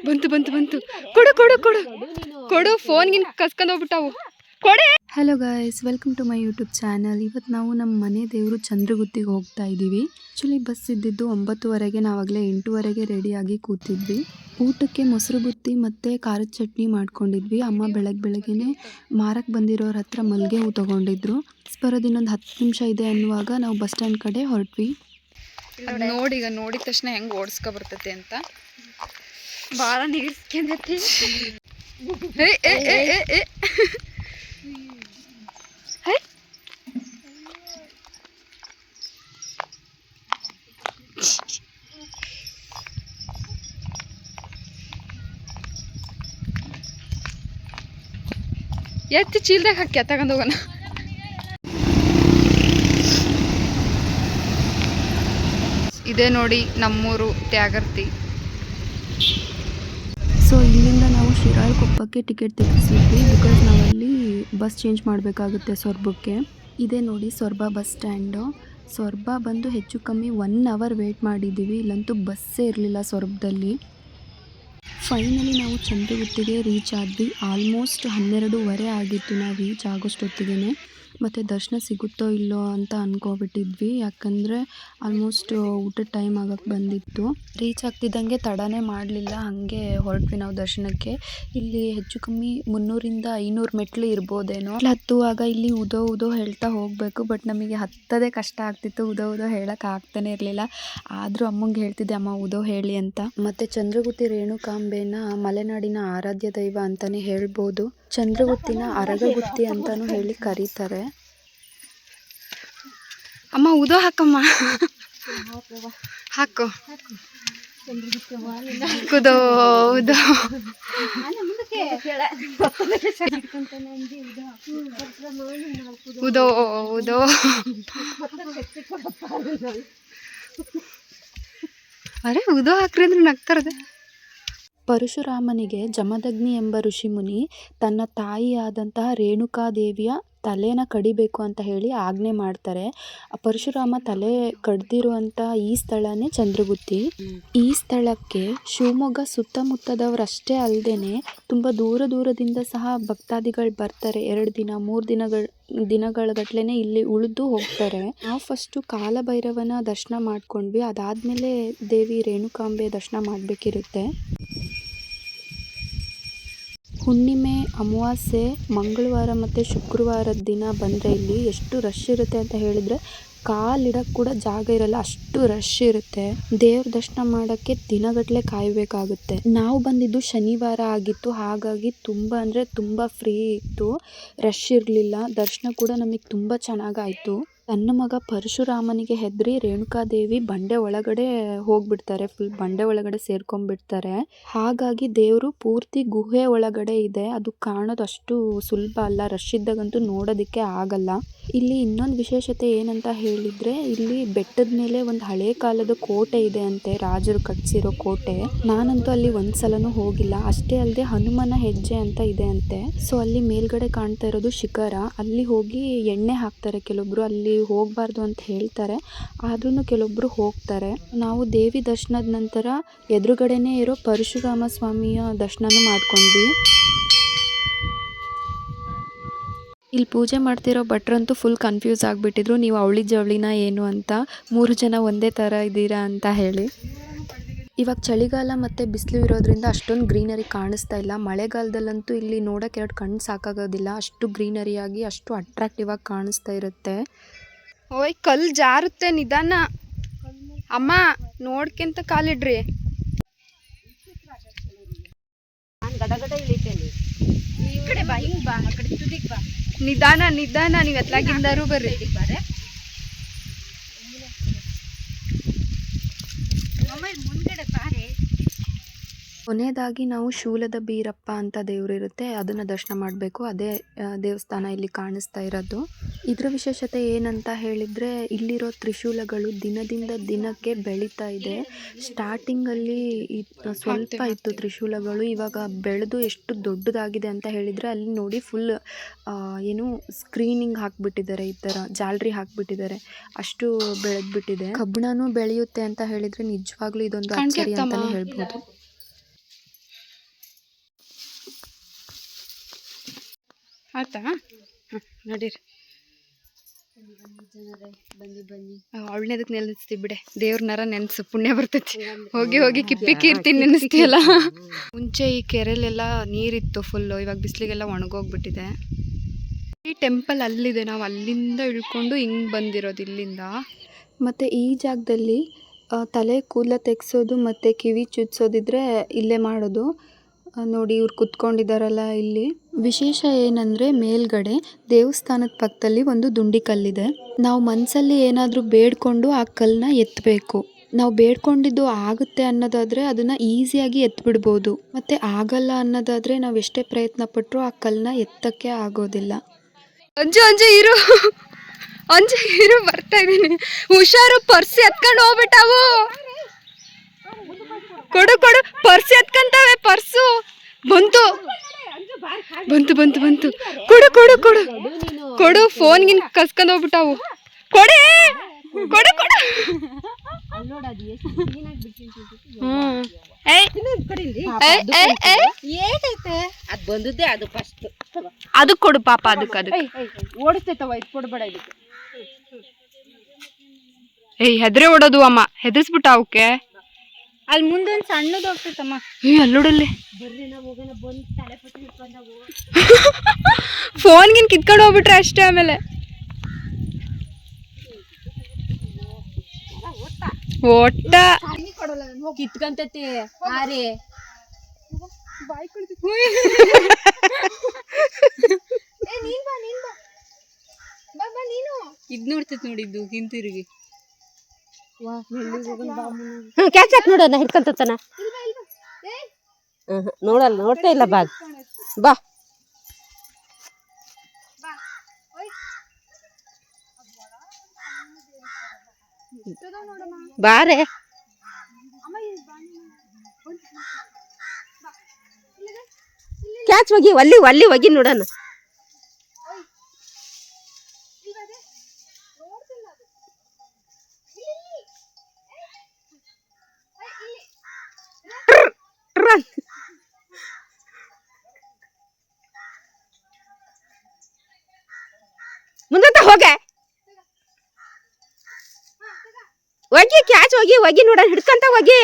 ಬಂತು ಬಂತು ಬಂತು. ಕೊಡು ಕೊಡು ಕೊಡು ಕೊಡು. ಫೋನ್ಗಿನ್ ಕಸ್ಕೊಂಡು ಹೋಗ್ಬಿಟ್ಟಾವು. ಕೊಡೆ. Hello guys, welcome to my YouTube channel. ಇವತ್ತು ನಾವು ನಮ್ಮ ಮನೆ ದೇವರು ಚಂದ್ರಗುತ್ತಿಗೆ ಹೋಗ್ತಾ ಇದ್ದೀವಿ. ಆ್ಯಕ್ಚುಲಿ ಬಸ್ ಇದ್ದಿದ್ದು 9:30. ನಾವಾಗಲೇ 8:30 ರೆಡಿಯಾಗಿ ಕೂತಿದ್ವಿ. ಊಟಕ್ಕೆ ಮೊಸರು ಬುತ್ತಿ ಮತ್ತು ಖಾರದ ಚಟ್ನಿ ಮಾಡ್ಕೊಂಡಿದ್ವಿ. ಅಮ್ಮ ಬೆಳಗ್ಗೆನೆ ಮಾರಕ್ಕೆ ಬಂದಿರೋರ ಹತ್ರ ಮಲ್ಲಿಗೆ ಹೂ ತೊಗೊಂಡಿದ್ರು. ಬರೋದು ಇನ್ನೊಂದು 10 ನಿಮಿಷ ಇದೆ ಅನ್ನುವಾಗ ನಾವು ಬಸ್ ಸ್ಟ್ಯಾಂಡ್ ಕಡೆ ಹೊರಟ್ವಿ. ನೋಡಿ, ಈಗ ನೋಡಿದ ತಕ್ಷಣ ಹೆಂಗೆ ಓಡಿಸ್ಕೊ ಬರ್ತೈತೆ ಅಂತ ಭಾಳ ನೀರ್ಸ್ಕೊಂಡೈತಿ. ಎತ್ತಿ ಚೀಲ್ದಾಗ ಹಾಕಿ ತಗೊಂಡು ಹೋಗೋಣ. ಇದೇ ನೋಡಿ ನಮ್ಮೂರು ತ್ಯಾಗರ್ತಿ. ಸೊ ಇಲ್ಲಿಂದ ನಾವು ಶಿರಾಳಕೊಪ್ಪಕ್ಕೆ ಟಿಕೆಟ್ ತೆಗೆಸಿದ್ವಿ. ಬಿಕಾಸ್ ನಾವಲ್ಲಿ ಬಸ್ ಚೇಂಜ್ ಮಾಡಬೇಕಾಗುತ್ತೆ ಸೊರಬಕ್ಕೆ. ಇದೇ ನೋಡಿ ಸೊರಬ ಬಸ್ ಸ್ಟ್ಯಾಂಡು. ಸೊರಬ ಬಂದು ಹೆಚ್ಚು ಕಮ್ಮಿ 1 ಅವರ್ ವೇಟ್ ಮಾಡಿದ್ದೀವಿ. ಇಲ್ಲಂತೂ ಬಸ್ಸೇ ಇರಲಿಲ್ಲ ಸೊರಬದಲ್ಲಿ. ಫೈನಲಿ ನಾವು ಚಂದ್ರಗುತ್ತಿಗೆ ರೀಚ್ ಆದ್ವಿ. ಆಲ್ಮೋಸ್ಟ್ 12:15 ಆಗಿತ್ತು ನಾವು ರೀಚ್ ಆಗೋಷ್ಟೊತ್ತಿಗೆ. ಮತ್ತು ದರ್ಶನ ಸಿಗುತ್ತೋ ಇಲ್ಲೋ ಅಂತ ಅಂದ್ಕೊಬಿಟ್ಟಿದ್ವಿ. ಯಾಕಂದರೆ ಆಲ್ಮೋಸ್ಟ್ ಊಟದ ಟೈಮ್ ಆಗಕ್ಕೆ ಬಂದಿತ್ತು. ರೀಚ್ ಆಗ್ತಿದ್ದಂಗೆ ತಡನೇ ಮಾಡಲಿಲ್ಲ, ಹಾಗೆ ಹೊರಟ್ವಿ ನಾವು ದರ್ಶನಕ್ಕೆ. ಇಲ್ಲಿ ಹೆಚ್ಚು ಕಮ್ಮಿ 300-500 ಮೆಟ್ಲು ಇರ್ಬೋದೇನೋ. ಹತ್ತುವಾಗ ಇಲ್ಲಿ ಉದೋ ಹೇಳ್ತಾ ಹೋಗಬೇಕು. ಬಟ್ ನಮಗೆ ಹತ್ತದೇ ಕಷ್ಟ ಆಗ್ತಿತ್ತು. ಉದೋ ಹೇಳಕ್ಕೆ ಆಗ್ತಾನೆ ಇರಲಿಲ್ಲ. ಆದರೂ ಅಮ್ಮಂಗೆ ಹೇಳ್ತಿದ್ದೆ, ಅಮ್ಮ ಉದೋ ಹೇಳಿ ಅಂತ. ಮತ್ತು ಚಂದ್ರಗುತ್ತಿ ರೇಣುಕಾಂಬೆನ ಮಲೆನಾಡಿನ ಆರಾಧ್ಯ ದೈವ ಅಂತಲೇ ಹೇಳ್ಬೋದು. ಚಂದ್ರಗುತ್ತಿನ ಅರಗಗುತ್ತಿ ಅಂತಲೂ ಹೇಳಿ ಕರೀತಾರೆ. ಅಮ್ಮ ಉದೋ ಹಾಕಮ್ಮ. ಹಾಕು. ಉದೋ ಉದೋ ಉದೋ ಉದೋ. ಅರೆ ಉದೋ ಹಾಕ್ರಿ ಅಂದ್ರೆ ನಗ್ತಾರದೆ. ಪರಶುರಾಮನಿಗೆ ಜಮದಗ್ನಿ ಎಂಬ ಋಷಿಮುನಿ ತನ್ನ ತಾಯಿಯಾದಂತಹ ರೇಣುಕಾದೇವಿಯ ತಲೆನ ಕಡಿಬೇಕು ಅಂತ ಹೇಳಿ ಆಜ್ಞೆ ಮಾಡ್ತಾರೆ. ಪರಶುರಾಮ ತಲೆ ಕಡ್ದಿರುವಂಥ ಈ ಸ್ಥಳನೇ ಚಂದ್ರಗುತ್ತಿ. ಈ ಸ್ಥಳಕ್ಕೆ ಶಿವಮೊಗ್ಗ ಸುತ್ತಮುತ್ತದವರಷ್ಟೇ ಅಲ್ಲದೆ ತುಂಬ ದೂರದಿಂದ ಸಹ ಭಕ್ತಾದಿಗಳು ಬರ್ತಾರೆ. 2 ದಿನ 3 ದಿನಗಳ ಗಟ್ಲೆನೆ ಇಲ್ಲಿ ಉಳಿದು ಹೋಗ್ತಾರೆ. ನಾವು ಫಸ್ಟು ಕಾಲಭೈರವನ ದರ್ಶನ ಮಾಡ್ಕೊಂಡ್ವಿ. ಅದಾದಮೇಲೆ ದೇವಿ ರೇಣುಕಾಂಬೆ ದರ್ಶನ ಮಾಡಬೇಕಿರುತ್ತೆ. ಹುಣ್ಣಿಮೆ, ಅಮಾವಾಸ್ಯೆ, ಮಂಗಳವಾರ ಮತ್ತು ಶುಕ್ರವಾರದ ದಿನ ಬಂದರೆ ಇಲ್ಲಿ ಎಷ್ಟು ರಶ್ ಇರುತ್ತೆ ಅಂತ ಹೇಳಿದರೆ ಕಾಲಿಡಕ್ಕೆ ಕೂಡ ಜಾಗ ಇರಲ್ಲ, ಅಷ್ಟು ರಶ್ ಇರುತ್ತೆ. ದೇವ್ರ ದರ್ಶನ ಮಾಡೋಕ್ಕೆ ದಿನಗಟ್ಟಲೆ ಕಾಯಬೇಕಾಗುತ್ತೆ. ನಾವು ಬಂದಿದ್ದು ಶನಿವಾರ ಆಗಿತ್ತು. ಹಾಗಾಗಿ ತುಂಬ ಅಂದರೆ ತುಂಬ ಫ್ರೀ ಇತ್ತು, ರಶ್ ಇರಲಿಲ್ಲ. ದರ್ಶನ ಕೂಡ ನಮಗೆ ತುಂಬ ಚೆನ್ನಾಗಾಯಿತು. ತನ್ನ ಮಗ ಪರಶುರಾಮನಿಗೆ ಹೆದರಿ ರೇಣುಕಾದೇವಿ ಬಂಡೆ ಒಳಗಡೆ ಹೋಗ್ಬಿಡ್ತಾರೆ. ಫುಲ್ ಬಂಡೆ ಒಳಗಡೆ ಸೇರ್ಕೊಂಡ್ಬಿಡ್ತಾರೆ. ಹಾಗಾಗಿ ದೇವರು ಪೂರ್ತಿ ಗುಹೆ ಒಳಗಡೆ ಇದೆ. ಅದು ಕಾಣೋದು ಅಷ್ಟು ಸುಲಭ ಅಲ್ಲ. ರಶ್ ಇದ್ದಾಗಂತೂ ನೋಡೋದಕ್ಕೆ ಆಗಲ್ಲ. ಇಲ್ಲಿ ಇನ್ನೊಂದು ವಿಶೇಷತೆ ಏನಂತ ಹೇಳಿದರೆ, ಇಲ್ಲಿ ಬೆಟ್ಟದ ಮೇಲೆ ಒಂದು ಹಳೆ ಕಾಲದ ಕೋಟೆ ಇದೆ ಅಂತೆ, ರಾಜರು ಕಟ್ಟಿಸಿರೋ ಕೋಟೆ. ನಾನಂತೂ ಅಲ್ಲಿ ಒಂದ್ಸಲನೂ ಹೋಗಿಲ್ಲ. ಅಷ್ಟೇ ಅಲ್ಲದೆ ಹನುಮನ ಹೆಜ್ಜೆ ಅಂತ ಇದೆ ಅಂತೆ. ಸೊ ಅಲ್ಲಿ ಮೇಲ್ಗಡೆ ಕಾಣ್ತಾ ಇರೋದು ಶಿಖರ. ಅಲ್ಲಿ ಹೋಗಿ ಎಣ್ಣೆ ಹಾಕ್ತಾರೆ ಕೆಲವೊಬ್ರು. ಅಲ್ಲಿ ಹೋಗಬಾರ್ದು ಅಂತ ಹೇಳ್ತಾರೆ, ಆದ್ರೂ ಕೆಲವೊಬ್ರು ಹೋಗ್ತಾರೆ. ನಾವು ದೇವಿ ದರ್ಶನದ ನಂತರ ಎದುರುಗಡೆನೇ ಇರೋ ಪರಶುರಾಮ ಸ್ವಾಮಿಯ ದರ್ಶನನೂ ಮಾಡ್ಕೊಂಡ್ವಿ. ಇಲ್ಲಿ ಪೂಜೆ ಮಾಡ್ತಿರೋ ಭಟ್ರಂತೂ ಫುಲ್ ಕನ್ಫ್ಯೂಸ್ ಆಗಿಬಿಟ್ಟಿದ್ರು. ನೀವು ಅವಳಿ ಜವಳಿನ ಏನು ಅಂತ, 3 ಜನ ಒಂದೇ ಥರ ಇದ್ದೀರಾ ಅಂತ ಹೇಳಿ. ಇವಾಗ ಚಳಿಗಾಲ ಮತ್ತು ಬಿಸಿಲು ಇರೋದ್ರಿಂದ ಅಷ್ಟೊಂದು ಗ್ರೀನರಿ ಕಾಣಿಸ್ತಾ ಇಲ್ಲ. ಮಳೆಗಾಲದಲ್ಲಂತೂ ಇಲ್ಲಿ ನೋಡೋಕೆ 2 ಕಣ್ಣು ಸಾಕಾಗೋದಿಲ್ಲ. ಅಷ್ಟು ಗ್ರೀನರಿಯಾಗಿ ಅಷ್ಟು ಅಟ್ರಾಕ್ಟಿವ್ ಆಗಿ ಕಾಣಿಸ್ತಾ ಇರುತ್ತೆ. ಓಯ್ ಕಲ್ಲು ಜಾರುತ್ತೆ, ನಿಧಾನ ಅಮ್ಮ, ನೋಡ್ಕೆಂತ ಕಾಲಿಡ್ರಿ. ನಿಧಾನ ನಿಧಾನ, ನೀವು ಎತ್ಲಾಗಿಂದಾರು ಬರ್ರಿ. ಕೊನೆಯದಾಗಿ ನಾವು ಶೂಲದ ಬೀರಪ್ಪ ಅಂತ ದೇವರಿರುತ್ತೆ, ಅದನ್ನು ದರ್ಶನ ಮಾಡಬೇಕು. ಅದೇ ದೇವಸ್ಥಾನ ಇಲ್ಲಿ ಕಾಣಿಸ್ತಾ ಇರೋದು. ಇದರ ವಿಶೇಷತೆ ಏನಂತ ಹೇಳಿದರೆ, ಇಲ್ಲಿರೋ ತ್ರಿಶೂಲಗಳು ದಿನದಿಂದ ದಿನಕ್ಕೆ ಬೆಳೀತಾ ಇದೆ. ಸ್ಟಾರ್ಟಿಂಗಲ್ಲಿ ಸ್ವಲ್ಪ ಇತ್ತು ತ್ರಿಶೂಲಗಳು, ಇವಾಗ ಬೆಳೆದು ಎಷ್ಟು ದೊಡ್ಡದಾಗಿದೆ ಅಂತ ಹೇಳಿದರೆ, ಅಲ್ಲಿ ನೋಡಿ ಫುಲ್ ಏನು ಸ್ಕ್ರೀನಿಂಗ್ ಹಾಕ್ಬಿಟ್ಟಿದ್ದಾರೆ, ಈ ಥರ ಜಾಲರಿ ಹಾಕ್ಬಿಟ್ಟಿದ್ದಾರೆ, ಅಷ್ಟು ಬೆಳೆದ್ಬಿಟ್ಟಿದೆ. ಕಬ್ಬಣನೂ ಬೆಳೆಯುತ್ತೆ ಅಂತ ಹೇಳಿದರೆ ನಿಜವಾಗ್ಲೂ ಇದೊಂದು ಆಶ್ಚರ್ಯ ಅಂತಲೇ ಹೇಳ್ಬೋದು. ಆಯ್ತಾ? ಹಾಂ ನಡೀರಿ. ಅವಳನೇದಕ್ಕೆ ನೆನೆಸ್ತೀವಿ ಬಿಡೆ, ದೇವ್ರನಾರ ನೆನೆಸು ಪುಣ್ಯ ಬರ್ತೈತಿ. ಹೋಗಿ ಹೋಗಿ ಕಿಪ್ಪಿ ಕೀರ್ತಿ ನೆನೆಸ್ತೀಯಲ್ಲ. ಮುಂಚೆ ಈ ಕೆರೆಲೆಲ್ಲ ನೀರಿತ್ತು ಫುಲ್ಲು, ಇವಾಗ ಬಿಸಿಲಿಗೆಲ್ಲ ಒಣಗೋಗ್ಬಿಟ್ಟಿದೆ. ಈ ಟೆಂಪಲ್ ಅಲ್ಲಿದೆ, ನಾವು ಅಲ್ಲಿಂದ ಇಳ್ಕೊಂಡು ಹಿಂಗೆ ಬಂದಿರೋದು ಇಲ್ಲಿಂದ. ಮತ್ತು ಈ ಜಾಗದಲ್ಲಿ ತಲೆ ಕೂದಲ ತೆಗೆಸೋದು ಮತ್ತು ಕಿವಿ ಚುಚ್ಸೋದಿದ್ರೆ ಇಲ್ಲೇ ಮಾಡೋದು. ನೋಡಿ ಇವ್ರು ಕುತ್ಕೊಂಡಿದ್ದಾರಲ್ಲ ಇಲ್ಲಿ. ವಿಶೇಷ ಏನಂದರೆ ಮೇಲ್ಗಡೆ ದೇವಸ್ಥಾನದ ಪಕ್ಕದಲ್ಲಿ ಒಂದು ದುಂಡಿ ಕಲ್ಲಿದೆ. ನಾವು ಮನಸ್ಸಲ್ಲಿ ಏನಾದರೂ ಬೇಡ್ಕೊಂಡು ಆ ಕಲ್ಲನ್ನ ಎತ್ತಬೇಕು. ನಾವು ಬೇಡ್ಕೊಂಡಿದ್ದು ಆಗುತ್ತೆ ಅನ್ನೋದಾದರೆ ಅದನ್ನು ಈಸಿಯಾಗಿ ಎತ್ಬಿಡ್ಬೋದು. ಮತ್ತು ಆಗಲ್ಲ ಅನ್ನೋದಾದರೆ ನಾವು ಎಷ್ಟೇ ಪ್ರಯತ್ನ ಪಟ್ಟರೂ ಆ ಕಲ್ಲನ್ನ ಎತ್ತಕ್ಕೆ ಆಗೋದಿಲ್ಲ. ಅಂಜು ಇರು, ಅಂಜು ಇರು, ಬರ್ತಾ ಇದ್ದೀನಿ. ಹುಷಾರು, ಪರ್ಸ್ ಎತ್ಕೊಂಡು ಹೋಗ್ಬಿಟ್ಟಾವು. ಕೊಡು ಕೊಡು, ಪರ್ಸ್ ಎತ್ಕೊಂತಾವೆ. ಪರ್ಸು ಬಂತು ಬಂತು ಬಂತು ಬಂತು. ಕೊಡು ಕೊಡು ಕೊಡು ಕೊಡು, ಫೋನ್ಗಿನ್ ಕಸ್ಕೊಂಡು ಹೋಗ್ಬಿಟ್ಟಾವು. ಕೊಡೆ ಕೊಡು ಕೊಡು. ಅದು ಕೊಡು ಪಾಪ, ಅದಕ್ಕೆ ಓಡಿಸ್ತೈತವ, ಇದು ಕೊಡ್ಬೇಡ. ಇದಕ್ಕೆ ಹೆದ್ರೆ ಓಡೋದು ಅಮ್ಮ, ಹೆದರ್ಸ್ಬಿಟ್ಟ ಅವಕ್ಕೆ. ಅಲ್ಲಿ ಮುಂದೊಂದು ಸಣ್ಣದು ಹೋಗ್ತೈತಮ್ಮ. ಅಲ್ಲೋಡಲ್ಲಿ ಫೋನ್ಗಿನ್ ಕಿತ್ಕೊಂಡು ಹೋಗ್ಬಿಟ್ರೆ ಅಷ್ಟೇ. ಆಮೇಲೆ ಒಟ್ಟ ಕಿತ್ಕೊಂತೈತಿ. ಹಾರಿ ಇದ್ ನೋಡ್ತೈತಿ ನೋಡಿದ್ದು ಹಿಂತಿರುಗಿ. ಕ್ಯಾಚ್ ಹಾಕಿ ನೋಡೋಣ, ಹಿಡ್ಕೊಂತಾನ. ನೋಡಲ್ಲ, ನೋಡ್ತಾ ಇಲ್ಲ. ಬಾಗ್ ಬಾ. ಬಾರೆ ಕ್ಯಾಚ್ ಹೋಗಿ ಒಲ್ಲಿ ಒಲ್ಲಿ ಹೋಗಿ ನೋಡೋಣ. ಮುಂದೆ ಹೋಗೆ ಹೋಗಿ, ಕ್ಯಾಚ್ ಹೋಗಿ ಹೋಗಿ ನೋಡೋಣ, ಹಿಡ್ಕಂತ ಹೋಗಿ.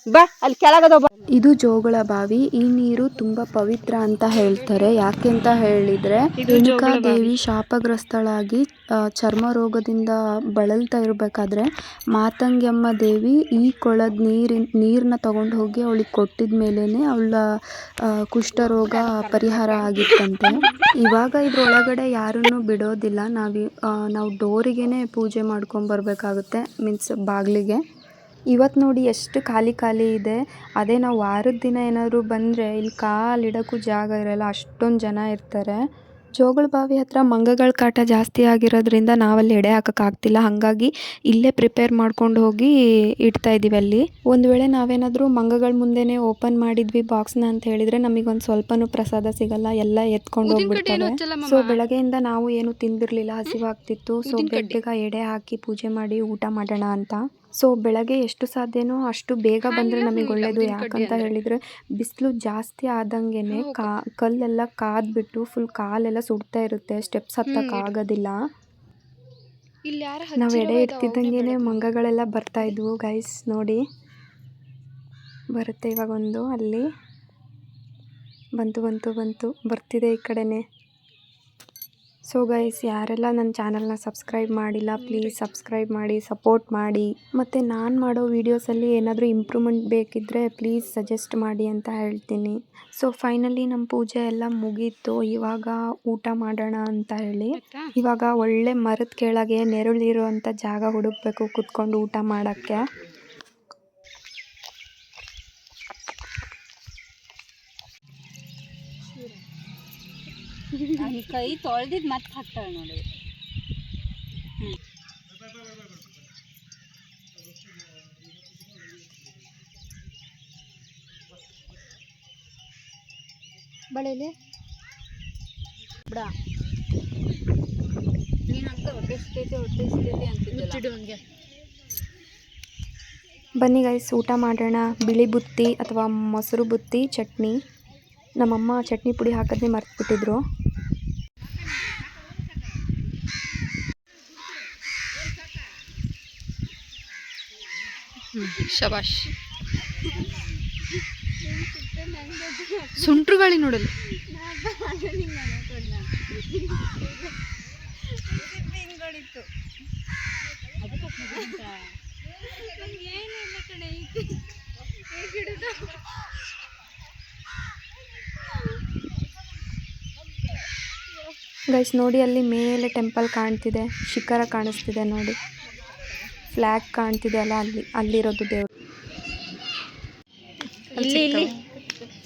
ಬಾ, ಅಲ್ಲಿ ಕೆಳಗದ. ಇದು ಜೋಗಳ ಬಾವಿ. ಈ ನೀರು ತುಂಬಾ ಪವಿತ್ರ ಅಂತ ಹೇಳ್ತಾರೆ. ಯಾಕೆ ಅಂತ ಹೇಳಿದ್ರೆ, ರೇಣುಕಾ ದೇವಿ ಶಾಪಗ್ರಸ್ತಳಾಗಿ ಚರ್ಮ ರೋಗದಿಂದ ಬಳಲ್ತಾ ಇರಬೇಕಾದ್ರೆ ಮಾತಂಗ್ಯಮ್ಮ ದೇವಿ ಈ ಕೊಳದ ನೀರನ್ನ ತಗೊಂಡು ಹೋಗಿ ಅವಳಿಗೆ ಕೊಟ್ಟಿದ ಮೇಲೇನೆ ಅವಳ ಕುಷ್ಠರೋಗ ಪರಿಹಾರ ಆಗಿತ್ತಂತೆ. ಇವಾಗ ಇದ್ರೊಳಗಡೆ ಯಾರನ್ನು ಬಿಡೋದಿಲ್ಲ. ನಾವು ಡೋರಿಗೇನೆ ಪೂಜೆ ಮಾಡ್ಕೊಂಡು ಬರಬೇಕಾಗುತ್ತೆ, ಮೀನ್ಸ್ ಬಾಗಿಲಿಗೆ. ಇವತ್ತು ನೋಡಿ ಎಷ್ಟು ಖಾಲಿ ಇದೆ. ಅದೇ ನಾವು ವಾರದ ದಿನ ಏನಾದರೂ ಬಂದರೆ ಇಲ್ಲಿ ಕಾಲಿಡೋಕ್ಕೂ ಜಾಗ ಇರಲ್ಲ, ಅಷ್ಟೊಂದು ಜನ ಇರ್ತಾರೆ. ಜೋಗಳ ಬಾವಿ ಹತ್ರ ಮಂಗಗಳ ಕಾಟ ಜಾಸ್ತಿ ಆಗಿರೋದ್ರಿಂದ ನಾವಲ್ಲಿ ಎಡೆ ಹಾಕೋಕ್ಕಾಗ್ತಿಲ್ಲ. ಹಾಗಾಗಿ ಇಲ್ಲೇ ಪ್ರಿಪೇರ್ ಮಾಡ್ಕೊಂಡು ಹೋಗಿ ಇಡ್ತಾ ಇದ್ದೀವಿ ಅಲ್ಲಿ. ಒಂದು ವೇಳೆ ನಾವೇನಾದರೂ ಮಂಗಗಳ ಮುಂದೆನೇ ಓಪನ್ ಮಾಡಿದ್ವಿ ಬಾಕ್ಸ್ನ ಅಂತ ಹೇಳಿದರೆ ನಮಗೊಂದು ಸ್ವಲ್ಪನೂ ಪ್ರಸಾದ ಸಿಗಲ್ಲ, ಎಲ್ಲ ಎತ್ಕೊಂಡು ಹೋಗ್ಬಿಡ್ತಾರೆ. ಸೊ ಬೆಳಗ್ಗೆಯಿಂದ ನಾವು ಏನು ತಿಂದಿರಲಿಲ್ಲ, ಹಸಿವಾಗ್ತಿತ್ತು. ಸೊ ಬೇಗ ಎಡೆ ಹಾಕಿ ಪೂಜೆ ಮಾಡಿ ಊಟ ಮಾಡೋಣ ಅಂತ. ಸೊ ಬೆಳಗ್ಗೆ ಎಷ್ಟು ಸಾಧ್ಯನೋ ಅಷ್ಟು ಬೇಗ ಬಂದರೆ ನಮಗೆ ಒಳ್ಳೆಯದು. ಯಾಕಂತ ಹೇಳಿದರೆ ಬಿಸಿಲು ಜಾಸ್ತಿ ಆದಂಗೆನೆ ಕಲ್ಲೆಲ್ಲ ಕಾದ್ಬಿಟ್ಟು ಫುಲ್ ಕಾಲೆಲ್ಲ ಸುಡ್ತಾ ಇರುತ್ತೆ, ಸ್ಟೆಪ್ಸ್ ಹತ್ತಕ್ಕಾಗೋದಿಲ್ಲ. ನಾವು ಎಡೆ ಇಡ್ತಿದ್ದಂಗೆ ಮಂಗಗಳೆಲ್ಲ ಬರ್ತಾ ಇದ್ವು ಗೈಸ್. ನೋಡಿ ಬರುತ್ತೆ ಇವಾಗ ಒಂದು, ಅಲ್ಲಿ ಬಂತು ಬರ್ತಿದೆ ಈ ಕಡೆನೇ. ಸೊ ಗೈಸ್, ಯಾರೆಲ್ಲ ನನ್ನ ಚಾನಲ್ನ ಸಬ್ಸ್ಕ್ರೈಬ್ ಮಾಡಿಲ್ಲ ಪ್ಲೀಸ್ ಸಬ್ಸ್ಕ್ರೈಬ್ ಮಾಡಿ, ಸಪೋರ್ಟ್ ಮಾಡಿ. ಮತ್ತು ನಾನು ಮಾಡೋ ವೀಡಿಯೋಸಲ್ಲಿ ಏನಾದರೂ ಇಂಪ್ರೂವ್ಮೆಂಟ್ ಬೇಕಿದ್ದರೆ ಪ್ಲೀಸ್ ಸಜೆಸ್ಟ್ ಮಾಡಿ ಅಂತ ಹೇಳ್ತೀನಿ. ಸೊ ಫೈನಲಿ ನಮ್ಮ ಪೂಜೆ ಎಲ್ಲ ಮುಗೀತು. ಇವಾಗ ಊಟ ಮಾಡೋಣ ಅಂತ ಹೇಳಿ ಇವಾಗ ಒಳ್ಳೆ ಮರದ ಕೆಳಗೆ ನೆರಳಿರುವಂಥ ಜಾಗ ಹುಡುಕಬೇಕು ಕುತ್ಕೊಂಡು ಊಟ ಮಾಡೋಕ್ಕೆ. ಕೈ ತೊಳೆದಿದ್ದು ಮತ್ತೆ ಹಾಕ್ತಾಳೆ ನೋಡಿ. ಬಳೆಲೆ ಬಿಡ ನೀನು ಅಂತ ಹೊಟ್ಟೆ ಸಿಗ್ತೈತಿ ಅಂತಿದ್ದಲ್ಲ. ಬನ್ನಿ ಗೈಸ್ ಊಟ ಮಾಡೋಣ. ಬಿಳಿ ಬುತ್ತಿ ಅಥವಾ ಮೊಸರು ಬುತ್ತಿ ಚಟ್ನಿ. ನಮ್ಮಮ್ಮ ಚಟ್ನಿ ಪುಡಿ ಹಾಕೋದನ್ನೇ ಮರ್ತ್ಬಿಟ್ಟಿದ್ರು. ಶಬಾಷ್. ಸುಂಟ್ರುಗಾಳಿ ನೋಡಲು ಗೈಸ್ ನೋಡಿ, ಅಲ್ಲಿ ಮೇಲೆ ಟೆಂಪಲ್ ಕಾಣ್ತಿದೆ, ಶಿಖರ ಕಾಣಿಸ್ತಿದೆ ನೋಡಿ, ಫ್ಲ್ಯಾಗ್ ಕಾಣ್ತಿದೆ ಅಲ್ಲ, ಅಲ್ಲಿರೋದು ದೇವರು.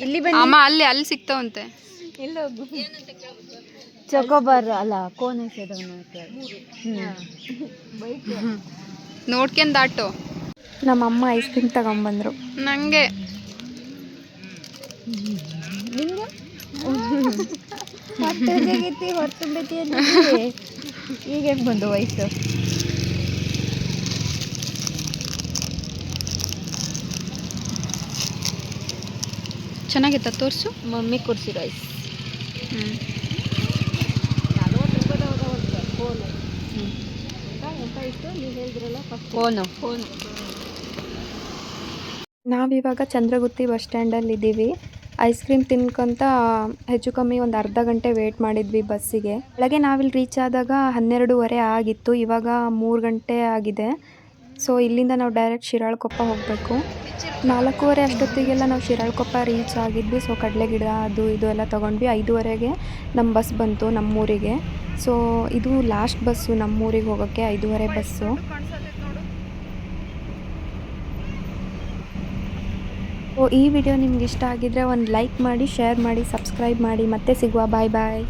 ಇಲ್ಲಿ ಅಮ್ಮ ಅಲ್ಲಿ ಸಿಗ್ತಾವಂತೆ. ಚೊಕೋಬಾರ್ ಅಲ್ಲ, ಕೋನ್ ನೋಡ್ಕೊಂಡ್ ದಾಟು. ನಮ್ಮಮ್ಮ ಐಸ್ ಕ್ರೀಮ್ ತಗೊಂಬಂದ್ರು ನಂಗೆ. ಈಗ ಹೆಂಗ್ ಬಂದು ವಯಸ್ಸು? ಚೆನ್ನಾಗಿತ್ತ ತೋರಿಸು. ಮಮ್ಮಿ ಕೊಡ್ಸಿರೋ ಐಸ್. ನಾವಿವಾಗ ಚಂದ್ರಗುತ್ತಿ ಬಸ್ ಸ್ಟ್ಯಾಂಡಲ್ಲಿ ಇದ್ದೀವಿ. ಐಸ್ ಕ್ರೀಮ್ ತಿನ್ಕೊಂತ ಹೆಚ್ಚು ಕಮ್ಮಿ ಒಂದು ಅರ್ಧ ಗಂಟೆ ವೇಟ್ ಮಾಡಿದ್ವಿ ಬಸ್ಸಿಗೆ. ಬೆಳಗ್ಗೆ ನಾವಿಲ್ಲಿ ರೀಚ್ ಆದಾಗ 12:30 ಆಗಿತ್ತು, ಇವಾಗ 3 ಗಂಟೆ ಆಗಿದೆ. ಸೊ ಇಲ್ಲಿಂದ ನಾವು ಡೈರೆಕ್ಟ್ ಶಿರಾಳಕೊಪ್ಪ ಹೋಗಬೇಕು. 4:15 ಅಷ್ಟೊತ್ತಿಗೆಲ್ಲ ನಾವು ಶಿರಾಳಕೊಪ್ಪ ರೀಚ್ ಆಗಿದ್ವಿ. ಸೊ ಕಡಲೆ ಗಿಡ ಅದು ಇದು ಎಲ್ಲ ತೊಗೊಂಡ್ವಿ. 5:30ಗೆ ನಮ್ಮ ಬಸ್ ಬಂತು ನಮ್ಮೂರಿಗೆ. ಸೊ ಇದು ಲಾಸ್ಟ್ ಬಸ್ಸು ನಮ್ಮೂರಿಗೆ ಹೋಗೋಕ್ಕೆ, 5:30 ಬಸ್ಸು. ಈ ವಿಡಿಯೋ ನಿಮ್ಗೆ ಇಷ್ಟ ಆಗಿದ್ರೆ ಒಂದು ಲೈಕ್ ಮಾಡಿ, ಶೇರ್ ಮಾಡಿ, ಸಬ್ಸ್ಕ್ರೈಬ್ ಮಾಡಿ. ಮತ್ತೆ ಸಿಗುವ. ಬಾಯ್ ಬಾಯ್.